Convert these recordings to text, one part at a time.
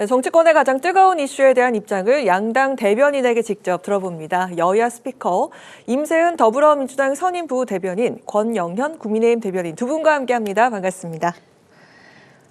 네, 정치권의 가장 뜨거운 이슈에 대한 입장을 양당 대변인에게 직접 들어봅니다. 여야 스피커, 임세은 더불어민주당 선임 부대변인, 권영현 국민의힘 대변인 두 분과 함께합니다. 반갑습니다.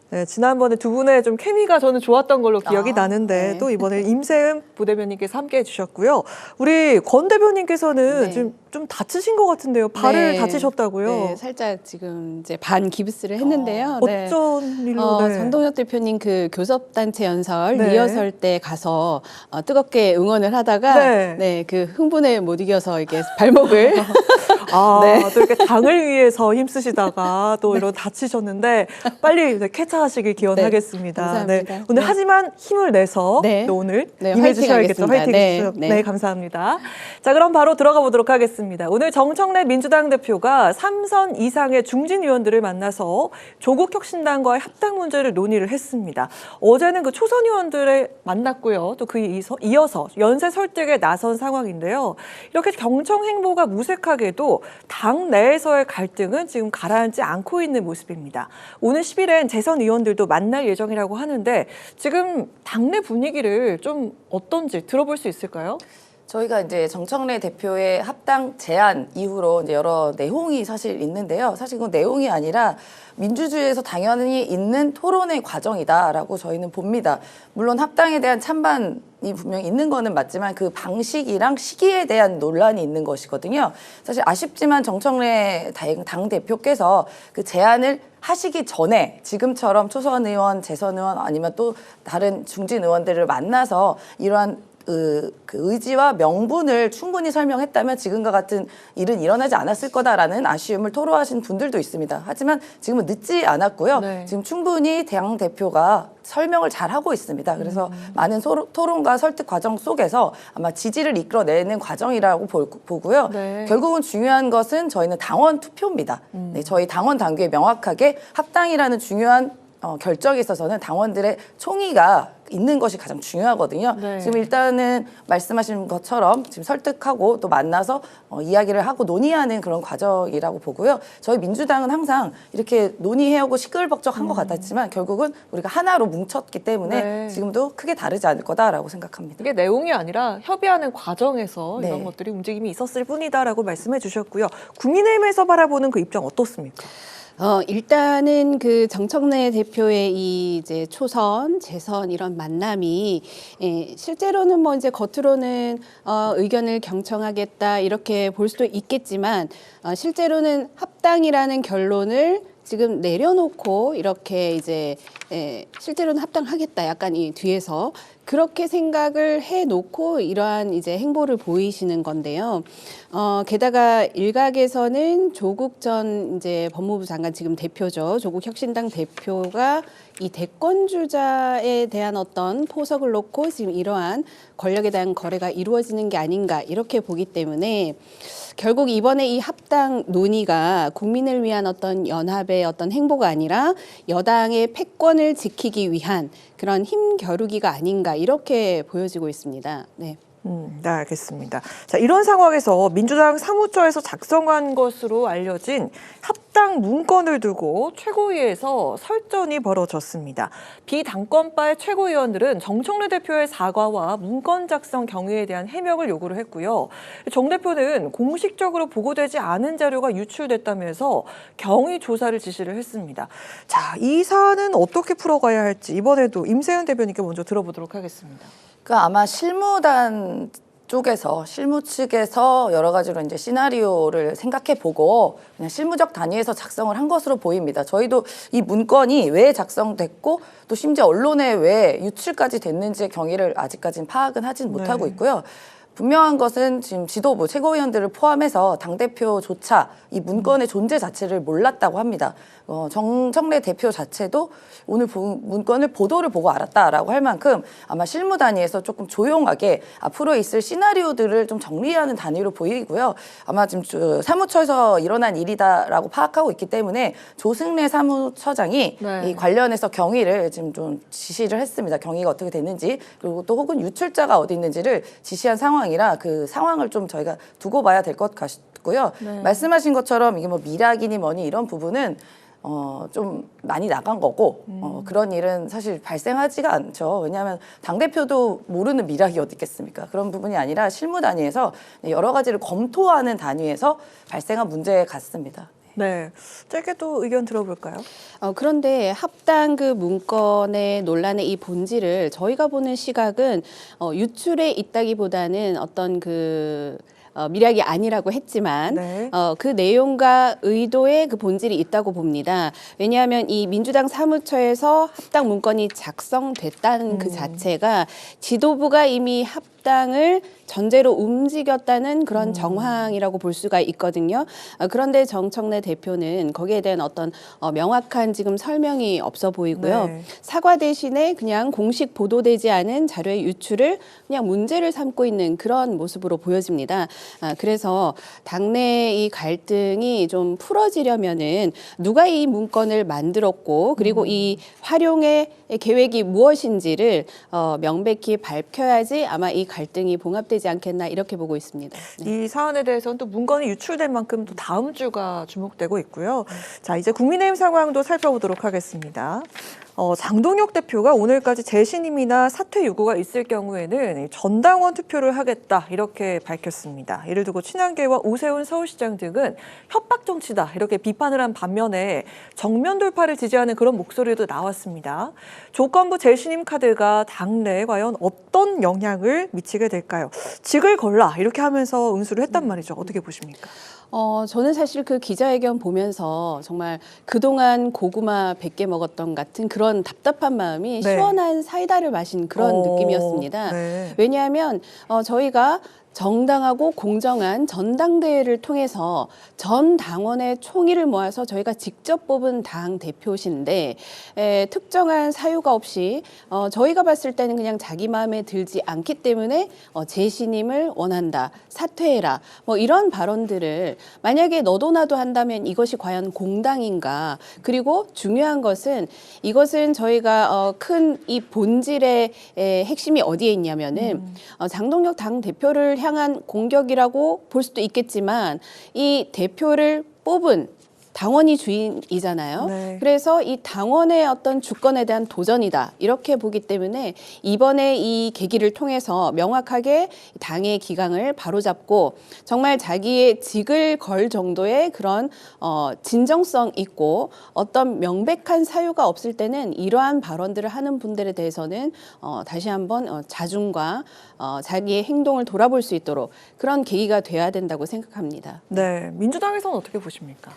네, 지난번에 두 분의 좀 케미가 저는 좋았던 걸로 기억이 나는데 네. 또 이번에 임세은 부대변인께서 함께해 주셨고요. 우리 권 대변인께서는 네. 좀 다치신 것 같은데요. 발을 네. 다치셨다고요. 네, 살짝 지금 이제 반 기부스를 했는데요. 네. 어쩐 일로? 네. 전동혁 대표님 그 교섭단체 연설 네. 리허설 때 가서 뜨겁게 응원을 하다가 네. 그 흥분에 못 이겨서 이게 발목을 네. 또 이렇게 당을 위해서 힘쓰시다가 또 이런 다치셨는데 빨리 이제 쾌차하시길 기원하겠습니다. 감사합니다. 오늘 네. 하지만 힘을 내서 또 오늘 임해주셔야겠죠. 화이팅 해주세요. 네, 감사합니다. 자, 그럼 바로 들어가 보도록 하겠습니다. 오늘 정청래 민주당 대표가 3선 이상의 중진 의원들을 만나서 조국 혁신당과의 합당 문제를 논의를 했습니다. 어제는 그 초선 의원들을 만났고요. 또 그 이어서 연쇄 설득에 나선 상황인데요. 이렇게 경청 행보가 무색하게도 당 내에서의 갈등은 지금 가라앉지 않고 있는 모습입니다. 오늘 10일엔 재선 의원들도 만날 예정이라고 하는데 지금 당내 분위기를 좀 어떤지 들어볼 수 있을까요? 저희가 이제 정청래 대표의 합당 제안 이후로 이제 여러 내용이 사실 있는데요. 사실 그 내용이 아니라 민주주의에서 당연히 있는 토론의 과정이다라고 저희는 봅니다. 물론 합당에 대한 찬반이 분명히 있는 거는 맞지만 그 방식이랑 시기에 대한 논란이 있는 것이거든요. 사실 아쉽지만 정청래 당 대표께서 그 제안을 하시기 전에 지금처럼 초선 의원, 재선 의원 아니면 또 다른 중진 의원들을 만나서 이러한 그 의지와 명분을 충분히 설명했다면 지금과 같은 일은 일어나지 않았을 거다라는 아쉬움을 토로하신 분들도 있습니다. 하지만 지금은 늦지 않았고요. 네. 지금 충분히 당 대표가 설명을 잘 하고 있습니다. 그래서 많은 토론과 설득 과정 속에서 아마 지지를 이끌어내는 과정이라고 보고요. 네. 결국은 중요한 것은 저희는 당원 투표입니다. 네, 저희 당원 당규에 명확하게 합당이라는 중요한 결정에 있어서는 당원들의 총의가 있는 것이 가장 중요하거든요. 네. 지금 일단은 말씀하신 것처럼 지금 설득하고 또 만나서 이야기를 하고 논의하는 그런 과정이라고 보고요. 저희 민주당은 항상 이렇게 논의해오고 시끌벅적한 것 같았지만 결국은 우리가 하나로 뭉쳤기 때문에 네. 지금도 크게 다르지 않을 거다라고 생각합니다. 이게 내용이 아니라 협의하는 과정에서 네. 이런 것들이 움직임이 있었을 뿐이다라고 말씀해 주셨고요. 국민의힘에서 바라보는 그 입장 어떻습니까? 일단은 그 정청래 대표의 이 이제 초선, 재선 이런 만남이 실제로는 뭐 이제 겉으로는 의견을 경청하겠다 이렇게 볼 수도 있겠지만 실제로는 합당이라는 결론을 지금 내려놓고 이렇게 이제 실제로는 합당하겠다 약간 이 뒤에서 그렇게 생각을 해놓고 이러한 이제 행보를 보이시는 건데요. 게다가 일각에서는 조국 전 이제 법무부 장관 지금 대표죠. 조국 혁신당 대표가 이 대권 주자에 대한 어떤 포석을 놓고 지금 이러한 권력에 대한 거래가 이루어지는 게 아닌가 이렇게 보기 때문에 결국 이번에 이 합당 논의가 국민을 위한 어떤 연합의 어떤 행보가 아니라 여당의 패권을 지키기 위한 그런 힘 겨루기가 아닌가 이렇게 보여지고 있습니다. 네. 네, 알겠습니다. 자, 이런 상황에서 민주당 사무처에서 작성한 것으로 알려진 합당 문건을 두고 최고위에서 설전이 벌어졌습니다. 비당권파의 최고위원들은 정청래 대표의 사과와 문건 작성 경위에 대한 해명을 요구를 했고요. 정 대표는 공식적으로 보고되지 않은 자료가 유출됐다면서 경위 조사를 지시를 했습니다. 자, 이 사안은 어떻게 풀어가야 할지 이번에도 임세은 대변인께 먼저 들어보도록 하겠습니다. 그 아마 실무단 쪽에서 실무 측에서 여러 가지로 이제 시나리오를 생각해 보고 그냥 실무적 단위에서 작성을 한 것으로 보입니다. 저희도 이 문건이 왜 작성됐고 또 심지어 언론에 왜 유출까지 됐는지의 경위를 아직까지는 파악은 하진 못하고 있고요. 분명한 것은 지금 지도부 최고위원들을 포함해서 당대표조차 이 문건의 존재 자체를 몰랐다고 합니다. 정청래 대표 자체도 오늘 문건을 보도를 보고 알았다라고 할 만큼 아마 실무 단위에서 조금 조용하게 앞으로 있을 시나리오들을 좀 정리하는 단위로 보이고요. 아마 지금 사무처에서 일어난 일이다라고 파악하고 있기 때문에 조승래 사무처장이 이 관련해서 경위를 지금 좀 지시를 했습니다. 경위가 어떻게 됐는지 그리고 또 혹은 유출자가 어디 있는지를 지시한 상황이라 그 상황을 좀 저희가 두고 봐야 될 것 같고요. 말씀하신 것처럼 이게 뭐 미락이니 뭐니 이런 부분은 좀 많이 나간 거고 그런 일은 사실 발생하지가 않죠. 왜냐하면 당대표도 모르는 미락이 어디 있겠습니까? 그런 부분이 아니라 실무 단위에서 여러 가지를 검토하는 단위에서 발생한 문제 같습니다. 네, 짧게 또 의견 들어볼까요? 그런데 합당 그 문건의 논란의 이 본질을 저희가 보는 시각은 유출에 있다기보다는 어떤 그 미락이 아니라고 했지만 네. 그 내용과 의도의 그 본질이 있다고 봅니다. 왜냐하면 이 민주당 사무처에서 합당 문건이 작성됐다는 그 자체가 지도부가 이미 합당을 전제로 움직였다는 그런 정황이라고 볼 수가 있거든요. 그런데 정청래 대표는 거기에 대한 어떤 명확한 지금 설명이 없어 보이고요. 네. 사과 대신에 그냥 공식 보도되지 않은 자료의 유출을 그냥 문제를 삼고 있는 그런 모습으로 보여집니다. 그래서 당내 이 갈등이 좀 풀어지려면은 누가 이 문건을 만들었고 그리고 이 활용의 계획이 무엇인지를 명백히 밝혀야지 아마 이 갈등이 봉합되지 않겠나 이렇게 보고 있습니다. 네. 이 사안에 대해서는 또 문건이 유출될 만큼 또 다음 주가 주목되고 있고요. 자, 이제 국민의힘 상황도 살펴보도록 하겠습니다. 장동혁 대표가 오늘까지 재신임이나 사퇴 요구가 있을 경우에는 전당원 투표를 하겠다 이렇게 밝혔습니다. 이를 두고 친한계와 오세훈 서울시장 등은 협박 정치다 이렇게 비판을 한 반면에 정면 돌파를 지지하는 그런 목소리도 나왔습니다. 조건부 재신임 카드가 당내에 과연 어떤 영향을 미치게 될까요? 직을 걸라 이렇게 하면서 응수를 했단 말이죠. 어떻게 보십니까? 저는 사실 그 기자회견 보면서 정말 그동안 고구마 100개 먹었던 같은 그런 답답한 마음이 네. 시원한 사이다를 마신 그런 느낌이었습니다. 네. 왜냐하면 저희가 정당하고 공정한 전당대회를 통해서 전 당원의 총의를 모아서 저희가 직접 뽑은 당 대표신데 특정한 사유가 없이 저희가 봤을 때는 그냥 자기 마음에 들지 않기 때문에 재신임을 원한다, 사퇴해라 뭐 이런 발언들을 만약에 너도 나도 한다면 이것이 과연 공당인가. 그리고 중요한 것은 이것은 저희가 큰 이 본질의 핵심이 어디에 있냐면은 장동혁 당 대표를 향한 공격이라고 볼 수도 있겠지만 이 대표를 뽑은 당원이 주인이잖아요. 네. 그래서 이 당원의 어떤 주권에 대한 도전이다. 이렇게 보기 때문에 이번에 이 계기를 통해서 명확하게 당의 기강을 바로잡고 정말 자기의 직을 걸 정도의 그런 진정성 있고 어떤 명백한 사유가 없을 때는 이러한 발언들을 하는 분들에 대해서는 다시 한번 자중과 자기의 행동을 돌아볼 수 있도록 그런 계기가 돼야 된다고 생각합니다. 네, 민주당에서는 어떻게 보십니까?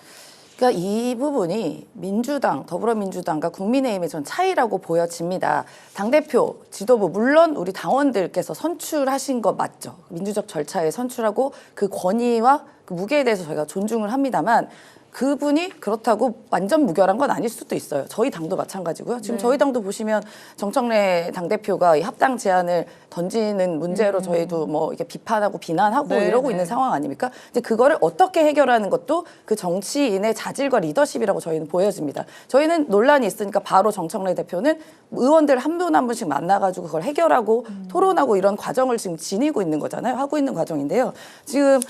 그러니까 이 부분이 민주당, 더불어민주당과 국민의힘의 전 차이라고 보여집니다. 당대표, 지도부, 물론 우리 당원들께서 선출하신 거 맞죠. 민주적 절차에 선출하고 그 권위와 그 무게에 대해서 저희가 존중을 합니다만 그분이 그렇다고 완전 무결한 건 아닐 수도 있어요. 저희 당도 마찬가지고요. 지금 네. 저희 당도 보시면 정청래 당대표가 이 합당 제안을 던지는 문제로 저희도 뭐 이렇게 비판하고 비난하고 네, 이러고 네. 있는 상황 아닙니까? 이제 그거를 어떻게 해결하는 것도 그 정치인의 자질과 리더십이라고 저희는 보여집니다. 저희는 논란이 있으니까 바로 정청래 대표는 의원들 한 분 한 분씩 만나가지고 그걸 해결하고 토론하고 이런 과정을 지금 지니고 있는 거잖아요. 하고 있는 과정인데요. 지금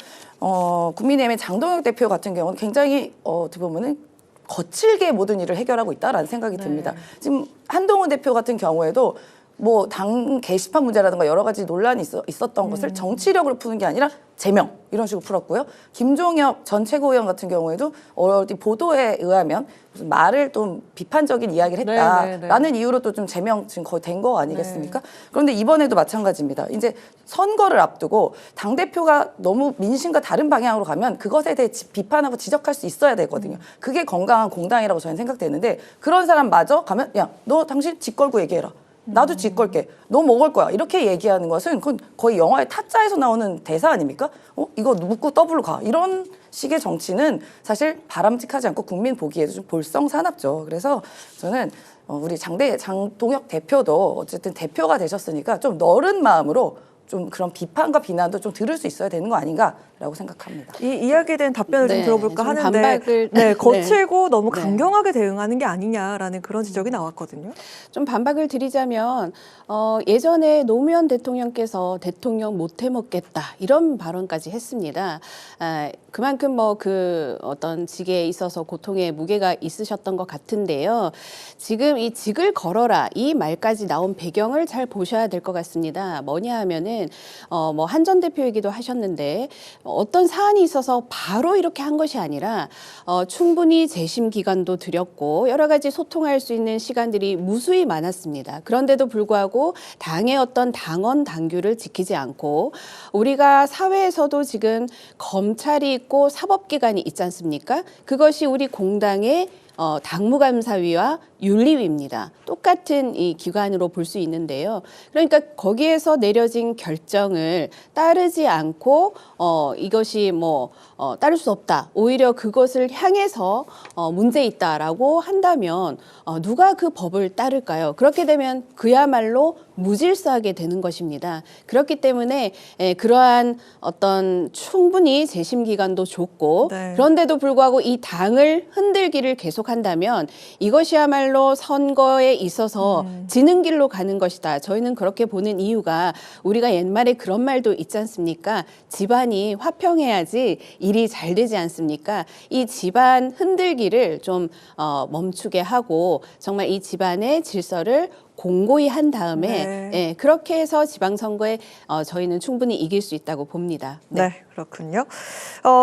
국민의힘의 장동혁 대표 같은 경우는 굉장히 어떻게 보면은 거칠게 모든 일을 해결하고 있다라는 생각이 듭니다. 지금 한동훈 대표 같은 경우에도 뭐 당 게시판 문제라든가 여러 가지 논란이 있었던 것을 정치력으로 푸는 게 아니라 제명 이런 식으로 풀었고요. 김종엽 전 최고위원 같은 경우에도 어디 보도에 의하면 무슨 말을 좀 비판적인 이야기를 했다라는 이유로 또 좀 제명 지금 거의 된 거 아니겠습니까? 그런데 이번에도 마찬가지입니다. 이제 선거를 앞두고 당대표가 너무 민심과 다른 방향으로 가면 그것에 대해 비판하고 지적할 수 있어야 되거든요. 그게 건강한 공당이라고 저는 생각되는데 그런 사람마저 가면 야, 너 당신 직 걸고 얘기해라. 나도 직 걸게. 너 먹을 거야. 이렇게 얘기하는 것은 그건 거의 영화의 타짜에서 나오는 대사 아닙니까? 이거 묻고 더블로 가. 이런 식의 정치는 사실 바람직하지 않고 국민 보기에도 좀 볼썽사납죠. 그래서 저는 우리 장동혁 대표도 어쨌든 대표가 되셨으니까 좀 너른 마음으로 좀 그런 비판과 비난도 좀 들을 수 있어야 되는 거 아닌가라고 생각합니다. 이 이야기에 대한 답변을 좀 들어볼까 좀 하는데 반박을 거칠고 너무 강경하게 대응하는 게 아니냐라는 그런 지적이 나왔거든요. 좀 반박을 드리자면 예전에 노무현 대통령께서 대통령 못 해먹겠다 이런 발언까지 했습니다. 그만큼 뭐 그 어떤 직에 있어서 고통의 무게가 있으셨던 것 같은데요. 지금 이 직을 걸어라 이 말까지 나온 배경을 잘 보셔야 될 것 같습니다. 뭐냐 하면은 뭐 한 전 대표 얘기도 하셨는데 어떤 사안이 있어서 바로 이렇게 한 것이 아니라 충분히 재심 기간도 드렸고 여러 가지 소통할 수 있는 시간들이 무수히 많았습니다. 그런데도 불구하고 당의 어떤 당원 당규를 지키지 않고 우리가 사회에서도 지금 검찰이 있고 사법기관이 있지 않습니까? 그것이 우리 공당의 당무감사위와 윤리위입니다. 똑같은 이 기관으로 볼 수 있는데요. 그러니까 거기에서 내려진 결정을 따르지 않고 이것이 뭐 따를 수 없다. 오히려 그것을 향해서 문제 있다라고 한다면 누가 그 법을 따를까요? 그렇게 되면 그야말로 무질서하게 되는 것입니다. 그렇기 때문에 그러한 어떤 충분히 재심 기간도 줬고 그런데도 불구하고 이 당을 흔들기를 계속한다면 이것이야말로 선거에 있어서 지는 길로 가는 것이다. 저희는 그렇게 보는 이유가 우리가 옛말에 그런 말도 있지 않습니까? 집안이 화평해야지 일이 잘 되지 않습니까? 이 집안 흔들기를 좀 멈추게 하고 정말 이 집안의 질서를 공고히 한 다음에 그렇게 해서 지방선거에 저희는 충분히 이길 수 있다고 봅니다. 네, 그렇군요.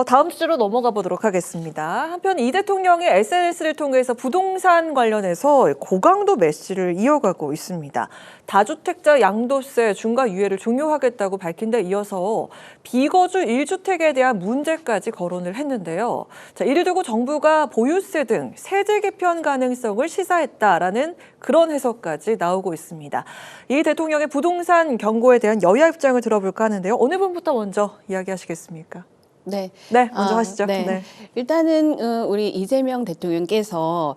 다음 주제로 넘어가 보도록 하겠습니다. 한편 이 대통령이 SNS를 통해서 부동산 관련해서 고강도 메시를 이어가고 있습니다. 다주택자 양도세 중과 유예를 종료하겠다고 밝힌 데 이어서 비거주 1주택에 대한 문제까지 거론을 했는데요. 자, 이를 두고 정부가 보유세 등 세제 개편 가능성을 시사했다라는 그런 해석까지 나오고 있습니다. 이 대통령의 부동산 경고에 대한 여야 입장을 들어볼까 하는데요. 어느 분부터 먼저 이야기하시겠습니까? 네, 먼저 하시죠. 네. 일단은 우리 이재명 대통령께서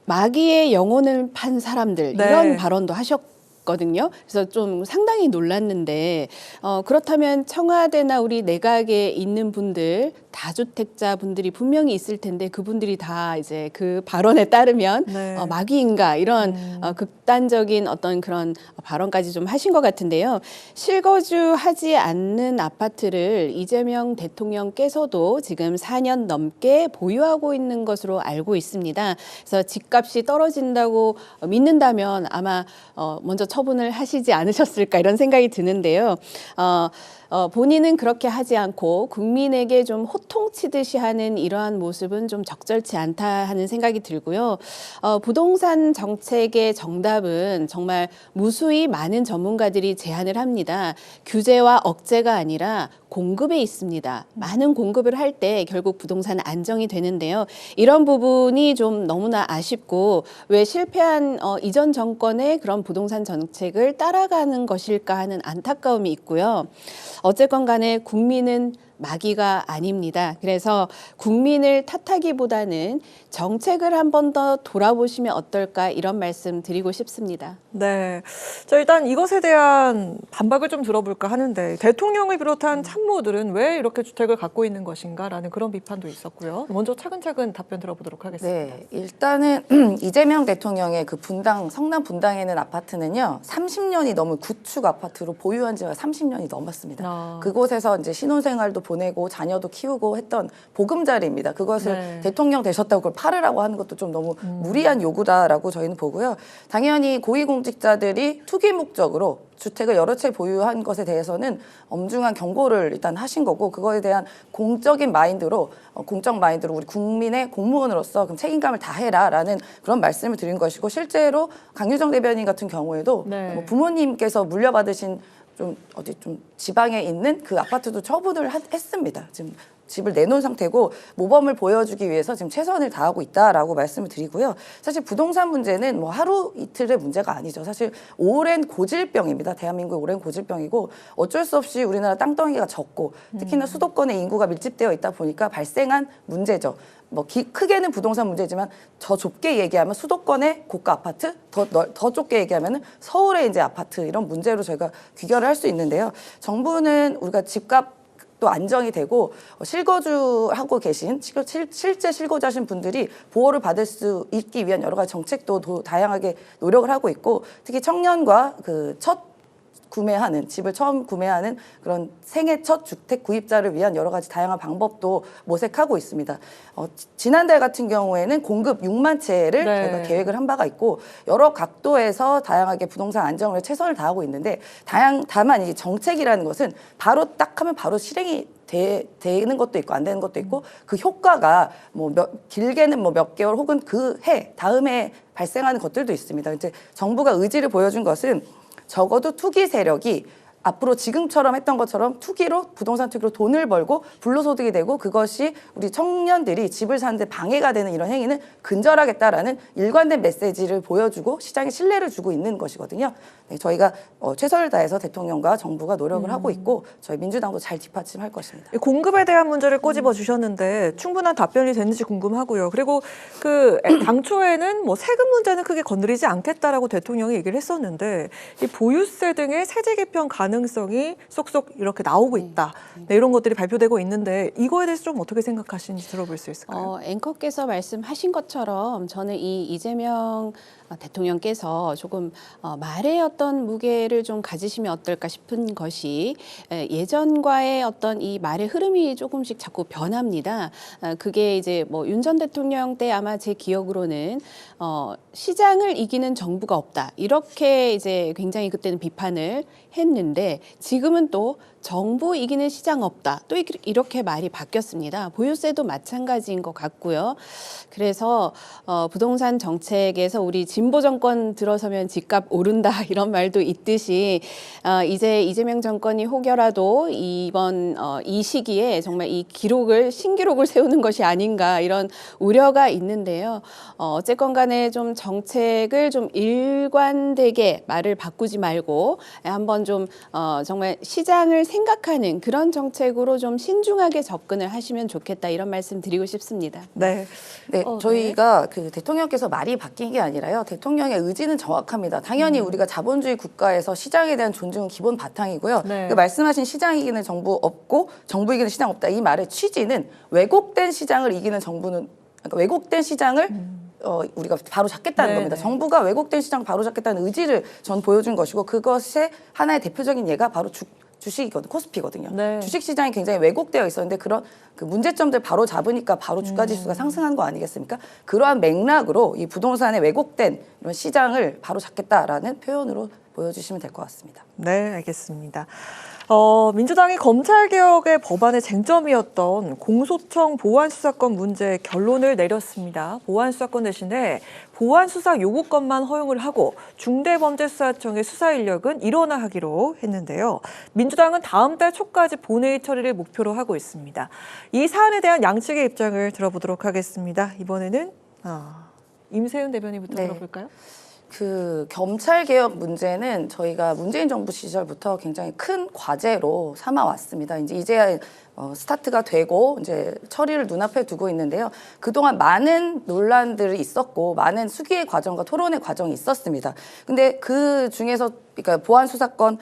마귀의 영혼을 판 사람들 이런 발언도 하셨거든요. 그래서 좀 상당히 놀랐는데 그렇다면 청와대나 우리 내각에 있는 분들 다주택자 분들이 분명히 있을 텐데 그분들이 다 이제 그 발언에 따르면 마귀인가 이런 극단적인 어떤 그런 발언까지 좀 하신 것 같은데요. 실거주하지 않는 아파트를 이재명 대통령께서도 지금 4년 넘게 보유하고 있는 것으로 알고 있습니다. 그래서 집값이 떨어진다고 믿는다면 아마 먼저 처분을 하시지 않으셨을까 이런 생각이 드는데요. 본인은 그렇게 하지 않고 국민에게 좀 호통치듯이 하는 이러한 모습은 좀 적절치 않다 하는 생각이 들고요. 부동산 정책의 정답은 정말 무수히 많은 전문가들이 제안을 합니다. 규제와 억제가 아니라 공급에 있습니다. 많은 공급을 할 때 결국 부동산 안정이 되는데요. 이런 부분이 좀 너무나 아쉽고 왜 실패한 이전 정권의 그런 부동산 정책을 따라가는 것일까 하는 안타까움이 있고요. 어쨌건 간에 국민은 마귀가 아닙니다. 그래서 국민을 탓하기보다는 정책을 한 번 더 돌아보시면 어떨까 이런 말씀 드리고 싶습니다. 네, 자 일단 이것에 대한 반박을 좀 들어볼까 하는데 대통령을 비롯한 참모들은 왜 이렇게 주택을 갖고 있는 것인가라는 그런 비판도 있었고요. 먼저 차근차근 답변 들어보도록 하겠습니다. 네, 일단은 이재명 대통령의 그 성남 분당에 있는 아파트는요 30년이 넘은 구축 아파트로 보유한 지가 30년이 넘었습니다. 그곳에서 이제 신혼생활도 보내고 자녀도 키우고 했던 보금자리입니다. 그것을 대통령 되셨다고 그걸 팔으라고 하는 것도 좀 너무 무리한 요구다라고 저희는 보고요. 당연히 고위공직자들이 투기 목적으로 주택을 여러 채 보유한 것에 대해서는 엄중한 경고를 일단 하신 거고 그거에 대한 공적 마인드로 우리 국민의 공무원으로서 그럼 책임감을 다해라라는 그런 말씀을 드린 것이고 실제로 강유정 대변인 같은 경우에도 뭐 부모님께서 물려받으신 좀 지방에 있는 그 아파트도 처분을 했습니다. 지금 집을 내놓은 상태고 모범을 보여주기 위해서 지금 최선을 다하고 있다라고 말씀을 드리고요. 사실 부동산 문제는 뭐 하루 이틀의 문제가 아니죠. 사실 오랜 고질병입니다. 대한민국의 오랜 고질병이고 어쩔 수 없이 우리나라 땅덩이가 적고 특히나 수도권에 인구가 밀집되어 있다 보니까 발생한 문제죠. 뭐 크게는 부동산 문제지만 더 좁게 얘기하면 수도권의 고가 아파트, 더 좁게 얘기하면 서울의 이제 아파트 이런 문제로 저희가 귀결을 할 수 있는데요. 정부는 우리가 집값 또 안정이 되고 실거주하고 계신 실제 실거주하신 분들이 보호를 받을 수 있기 위한 여러 가지 정책도 다양하게 노력을 하고 있고 특히 청년과 그 집을 처음 구매하는 그런 생애 첫 주택 구입자를 위한 여러 가지 다양한 방법도 모색하고 있습니다. 지난달 같은 경우에는 공급 6만 채를 네. 저희가 계획을 한 바가 있고 여러 각도에서 다양하게 부동산 안정을 최선을 다하고 있는데 다만 이 정책이라는 것은 바로 딱 하면 바로 실행이 되는 것도 있고 안 되는 것도 있고 그 효과가 뭐 길게는 뭐 몇 개월 혹은 그 다음에 발생하는 것들도 있습니다. 이제 정부가 의지를 보여준 것은 적어도 투기 세력이 앞으로 지금처럼 했던 것처럼 부동산 투기로 돈을 벌고 불로소득이 되고 그것이 우리 청년들이 집을 사는데 방해가 되는 이런 행위는 근절하겠다라는 일관된 메시지를 보여주고 시장에 신뢰를 주고 있는 것이거든요. 네, 저희가 최선을 다해서 대통령과 정부가 노력을 하고 있고 저희 민주당도 잘 뒷받침할 것입니다. 공급에 대한 문제를 꼬집어 주셨는데 충분한 답변이 됐는지 궁금하고요. 그리고 당초에는 뭐 세금 문제는 크게 건드리지 않겠다라고 대통령이 얘기를 했었는데 이 보유세 등의 세제 개편 가능성이 쏙쏙 이렇게 나오고 있다. 네, 이런 것들이 발표되고 있는데 이거에 대해서 좀 어떻게 생각하시는지 들어볼 수 있을까요? 앵커께서 말씀하신 것처럼 저는 이 이재명 대통령께서 조금 말의 어떤 무게를 좀 가지시면 어떨까 싶은 것이 예전과의 어떤 이 말의 흐름이 조금씩 자꾸 변합니다. 그게 이제 뭐 윤 전 대통령 때 아마 제 기억으로는 시장을 이기는 정부가 없다. 이렇게 이제 굉장히 그때는 비판을 했는데 지금은 또 정부 이기는 시장 없다. 또 이렇게 말이 바뀌었습니다. 보유세도 마찬가지인 것 같고요. 그래서 부동산 정책에서 우리 진보 정권 들어서면 집값 오른다 이런 말도 있듯이 이제 이재명 정권이 혹여라도 이번 이 시기에 정말 이 신기록을 세우는 것이 아닌가 이런 우려가 있는데요. 어쨌건 간에 좀 정책을 좀 일관되게 말을 바꾸지 말고 한번 좀 정말 시장을 생각하는 그런 정책으로 좀 신중하게 접근을 하시면 좋겠다 이런 말씀 드리고 싶습니다. 네. 저희가 그 대통령께서 말이 바뀐 게 아니라요. 대통령의 의지는 정확합니다. 당연히 우리가 자본주의 국가에서 시장에 대한 존중은 기본 바탕이고요. 네. 그 말씀하신 시장 이기는 정부 없고 정부 이기는 시장 없다. 이 말의 취지는 왜곡된 시장을 이기는 정부는 그러니까 왜곡된 시장을 우리가 바로 잡겠다는 겁니다. 정부가 왜곡된 시장을 바로 잡겠다는 의지를 전 보여준 것이고 그것의 하나의 대표적인 예가 바로 주식이거든요. 코스피거든요. 네. 주식시장이 굉장히 왜곡되어 있었는데 그런 그 문제점들 바로 잡으니까 바로 주가지수가 상승한 거 아니겠습니까? 그러한 맥락으로 이 부동산의 왜곡된 이런 시장을 바로 잡겠다라는 표현으로 보여주시면 될 것 같습니다. 네, 알겠습니다. 민주당이 검찰개혁의 법안의 쟁점이었던 공소청 보완수사권 문제 결론을 내렸습니다. 보완수사권 대신에 보완수사 요구권만 허용을 하고 중대범죄수사청의 수사 인력은 일원화하기로 했는데요. 민주당은 다음 달 초까지 본회의 처리를 목표로 하고 있습니다. 이 사안에 대한 양측의 입장을 들어보도록 하겠습니다. 이번에는 임세윤 대변인부터 들어볼까요? 그 검찰개혁 문제는 저희가 문재인 정부 시절부터 굉장히 큰 과제로 삼아왔습니다. 이제야 스타트가 되고 이제 처리를 눈앞에 두고 있는데요. 그동안 많은 논란들이 있었고 많은 수기의 과정과 토론의 과정이 있었습니다. 근데 그 중에서 그러니까 보안 수사권을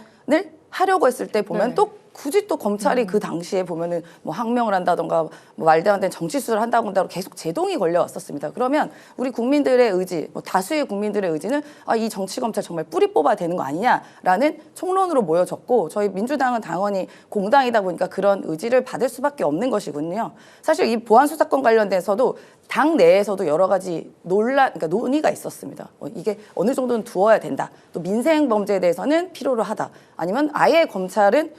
하려고 했을 때 보면 또 굳이 또 검찰이 그 당시에 보면은 뭐 항명을 한다던가 뭐 말도 안 되는 정치 수사를 한다고 계속 제동이 걸려왔었습니다. 그러면 우리 국민들의 의지, 뭐 다수의 국민들의 의지는 이 정치 검찰 정말 뿌리 뽑아야 되는 거 아니냐라는 총론으로 모여졌고 저희 민주당은 당연히 공당이다 보니까 그런 의지를 받을 수밖에 없는 것이군요. 사실 이 보안 수사권 관련돼서도 당 내에서도 여러 가지 그러니까 논의가 있었습니다. 이게 어느 정도는 두어야 된다. 또 민생 범죄에 대해서는 필요로 하다. 아니면 아예 검찰은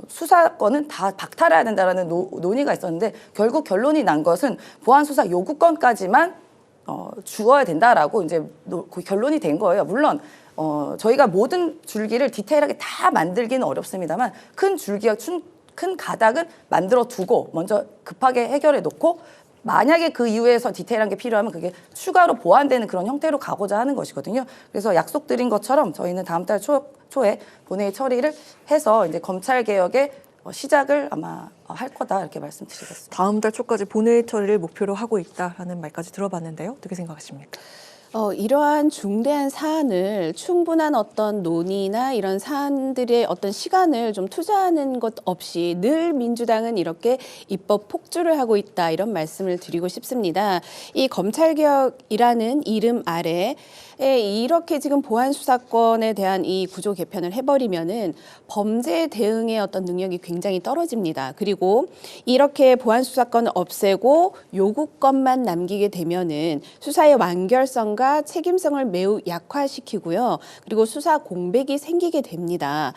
수사권은 다 박탈해야 된다라는 논의가 있었는데 결국 결론이 난 것은 보안 수사 요구권까지만 주어야 된다라고 이제 결론이 된 거예요. 물론 저희가 모든 줄기를 디테일하게 다 만들기는 어렵습니다만 큰 줄기와 큰 가닥은 만들어 두고 먼저 급하게 해결해 놓고 만약에 그 이후에서 디테일한 게 필요하면 그게 추가로 보완되는 그런 형태로 가고자 하는 것이거든요. 그래서 약속드린 것처럼 저희는 다음 달 초에 본회의 처리를 해서 이제 검찰 개혁의 시작을 아마 할 거다 이렇게 말씀드리겠습니다. 다음 달 초까지 본회의 처리를 목표로 하고 있다라는 말까지 들어봤는데요. 어떻게 생각하십니까? 이러한 중대한 사안을 충분한 어떤 논의나 이런 사안들의 어떤 시간을 좀 투자하는 것 없이 늘 민주당은 이렇게 입법 폭주를 하고 있다 이런 말씀을 드리고 싶습니다. 이 검찰개혁이라는 이름 아래 이렇게 지금 보안 수사권에 대한 이 구조 개편을 해버리면은 범죄 대응의 어떤 능력이 굉장히 떨어집니다. 그리고 이렇게 보안 수사권을 없애고 요구권만 남기게 되면은 수사의 완결성과 책임성을 매우 약화시키고요. 그리고 수사 공백이 생기게 됩니다.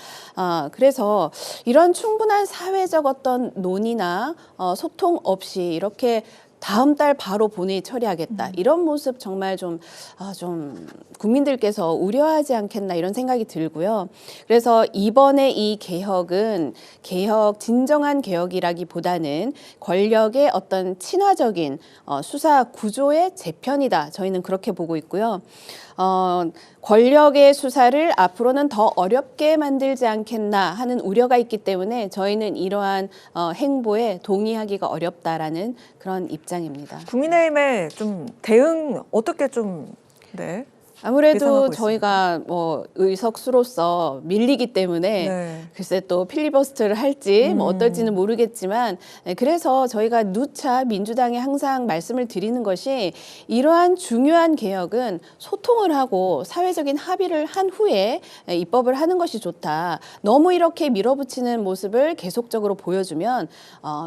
그래서 이런 충분한 사회적 어떤 논의나 소통 없이 이렇게 다음 달 바로 본회의 처리하겠다. 이런 모습 정말 좀 국민들께서 우려하지 않겠나 이런 생각이 들고요. 그래서 이번에 이 개혁은 진정한 개혁이라기보다는 권력의 어떤 친화적인 수사 구조의 재편이다. 저희는 그렇게 보고 있고요. 권력의 수사를 앞으로는 더 어렵게 만들지 않겠나 하는 우려가 있기 때문에 저희는 이러한 행보에 동의하기가 어렵다라는 그런 입장입니다. 국민의힘의 좀 대응 어떻게 좀 네. 아무래도 저희가 뭐 의석수로서 밀리기 때문에 글쎄 또 필리버스터를 할지 뭐 어떨지는 모르겠지만 그래서 저희가 누차 민주당에 항상 말씀을 드리는 것이 이러한 중요한 개혁은 소통을 하고 사회적인 합의를 한 후에 입법을 하는 것이 좋다. 너무 이렇게 밀어붙이는 모습을 계속적으로 보여주면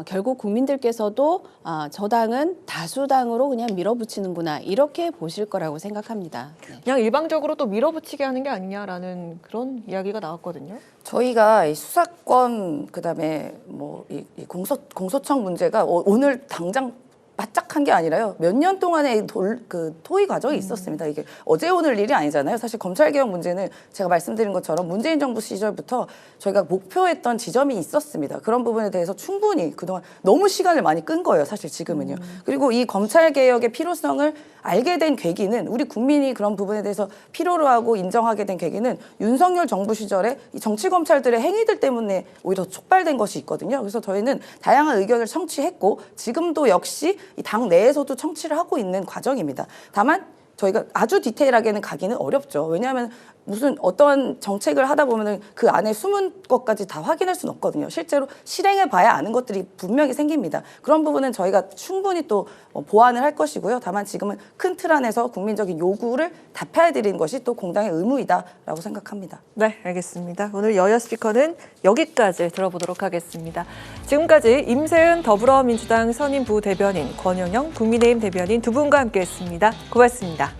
결국 국민들께서도 저 당은 다수당으로 그냥 밀어붙이는구나 이렇게 보실 거라고 생각합니다. 그냥 일방적으로 또 밀어붙이게 하는 게 아니냐라는 그런 이야기가 나왔거든요. 저희가 이 수사권 그다음에 뭐 이 공소청 문제가 오늘 당장 바짝한 게 아니라요. 몇 년 동안의 토의 과정이 있었습니다. 이게 어제 오늘 일이 아니잖아요. 사실 검찰개혁 문제는 제가 말씀드린 것처럼 문재인 정부 시절부터 저희가 목표했던 지점이 있었습니다. 그런 부분에 대해서 충분히 그동안 너무 시간을 많이 끈 거예요. 사실 지금은요. 그리고 이 검찰개혁의 필요성을 알게 된 계기는 우리 국민이 그런 부분에 대해서 필요로 하고 인정하게 된 계기는 윤석열 정부 시절에 이 정치검찰들의 행위들 때문에 오히려 촉발된 것이 있거든요. 그래서 저희는 다양한 의견을 청취했고 지금도 역시 이 당 내에서도 청취를 하고 있는 과정입니다. 다만 저희가 아주 디테일하게는 가기는 어렵죠. 왜냐하면 무슨 어떤 정책을 하다 보면은 그 안에 숨은 것까지 다 확인할 수는 없거든요. 실제로 실행해 봐야 아는 것들이 분명히 생깁니다. 그런 부분은 저희가 충분히 또 보완을 할 것이고요. 다만 지금은 큰 틀 안에서 국민적인 요구를 답해 드리는 것이 또 공당의 의무이다라고 생각합니다. 네, 알겠습니다. 오늘 여야 스피커는 여기까지 들어보도록 하겠습니다. 지금까지 임세은 더불어민주당 선임 부대변인, 권영영 국민의힘 대변인 두 분과 함께했습니다. 고맙습니다.